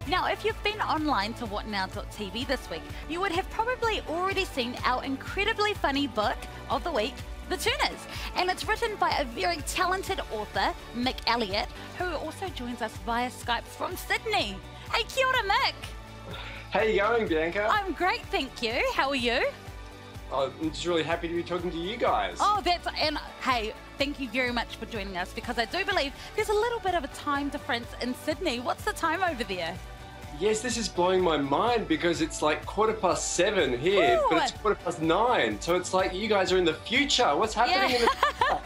Now, if you've been online to whatnow.tv this week, you would have probably already seen our incredibly funny book of the week, The Turners. And it's written by a very talented author, Mick Elliott, who also joins us via Skype from Sydney. Hey, kia ora, Mick. How you going, Bianca? I'm great, thank you. How are you? I'm just really happy to be talking to you guys. Oh, and hey, thank you very much for joining us, because I do believe there's a little bit of a time difference in Sydney. What's the time over there? Yes, this is blowing my mind because it's like 7:15 here, Ooh. but it's 9:15. So it's like you guys are in the future. What's happening in the future?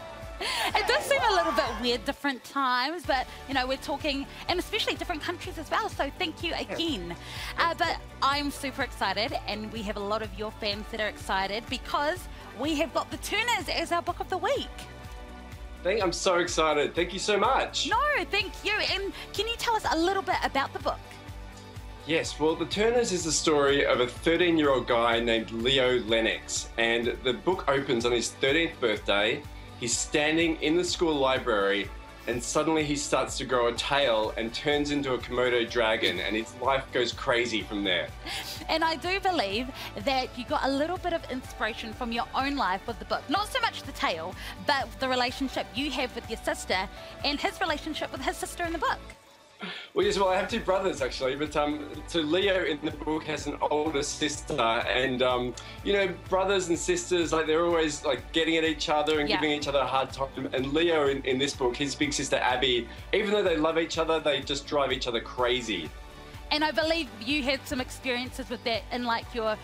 It does seem a little bit weird, different times, but you know, we're talking, and especially different countries as well, so thank you again. But I'm super excited, and we have a lot of your fans that are excited because we have got The Turners as our book of the week. I'm so excited. Thank you so much. No, thank you. And can you tell us a little bit about the book? Yes, well, The Turners is the story of a 13-year-old guy named Leo Lennox, and the book opens on his 13th birthday. He's standing in the school library, and suddenly he starts to grow a tail and turns into a Komodo dragon, and his life goes crazy from there. And I do believe that you got a little bit of inspiration from your own life with the book. Not so much the tale, but the relationship you have with your sister and his relationship with his sister in the book. Well, yes, I have two brothers actually, but so Leo in the book has an older sister, and you know, brothers and sisters, like they're always like getting at each other and giving each other a hard time. And Leo in this book, his big sister Abby, even though they love each other, they just drive each other crazy. And I believe you had some experiences with that in like your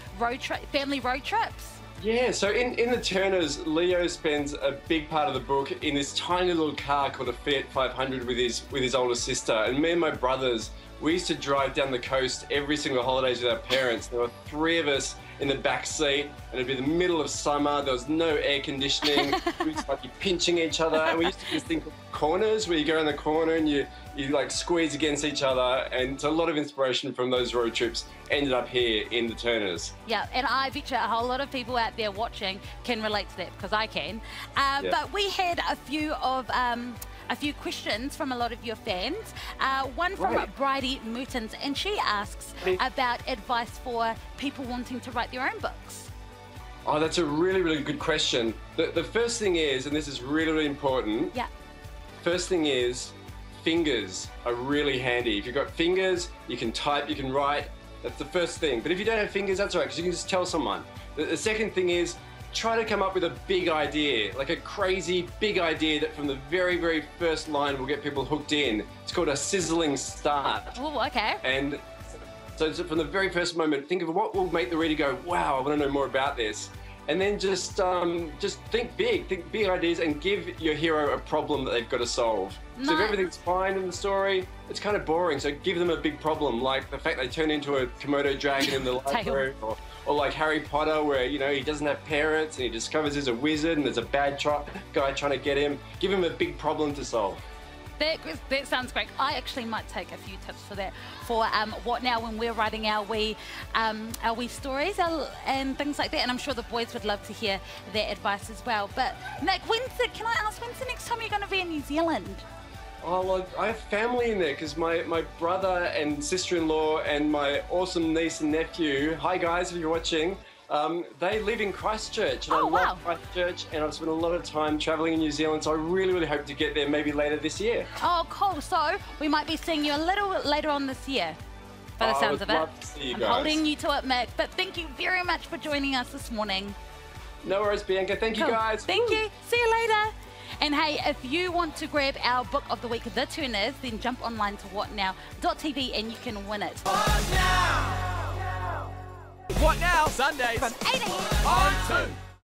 family road trips. Yeah, so in The Turners, Leo spends a big part of the book in this tiny little car called a Fiat 500 with his older sister. And me and my brothers, we used to drive down the coast every single holidays with our parents. There were three of us in the back seat, and it'd be the middle of summer. There was no air conditioning. We used to like be pinching each other, and we used to do this thing called corners, where you go in the corner and you like squeeze against each other. And so a lot of inspiration from those road trips ended up here in The Turners. Yeah, and I bet you a whole lot of people out there watching can relate to that, because I can. But we had a few questions from a lot of your fans. One from Bridie Mertens, and she asks about advice for people wanting to write their own books. Oh, that's a really, really good question. The first thing is, and this is really, really important. Yeah. First thing is, fingers are really handy. If you've got fingers, you can type, you can write. That's the first thing. But if you don't have fingers, that's all right, because you can just tell someone. The second thing is, try to come up with a big idea, like a crazy big idea that from the very, very first line will get people hooked in. It's called a sizzling start. Oh, okay. And so from the very first moment, think of what will make the reader go, wow, I want to know more about this. And then just think big ideas, and give your hero a problem that they've got to solve. Nice. So if everything's fine in the story, it's kind of boring. So give them a big problem, like the fact they turn into a Komodo dragon in the library, or like Harry Potter, where you know he doesn't have parents and he discovers he's a wizard and there's a bad guy trying to get him. Give him a big problem to solve. That sounds great. I actually might take a few tips for that, for what now when we're writing our wee stories and things like that. And I'm sure the boys would love to hear that advice as well. But Mick, can I ask, when's the next time you're going to be in New Zealand? Oh, well, I have family in there because my brother and sister-in-law and my awesome niece and nephew, hi guys if you're watching, they live in Christchurch, and I love Christchurch, and I've spent a lot of time travelling in New Zealand, so I really, really hope to get there maybe later this year. Oh, cool. So we might be seeing you a little later on this year, by the sounds of it. Love to see you guys. I'm holding you to it, Mick, but thank you very much for joining us this morning. No worries, Bianca. Thank you, guys. Thank you. See you later. And hey, if you want to grab our book of the week, The Turners, then jump online to whatnow.tv and you can win it. What Now? What Now? Sundays From 8 a.m. on 2.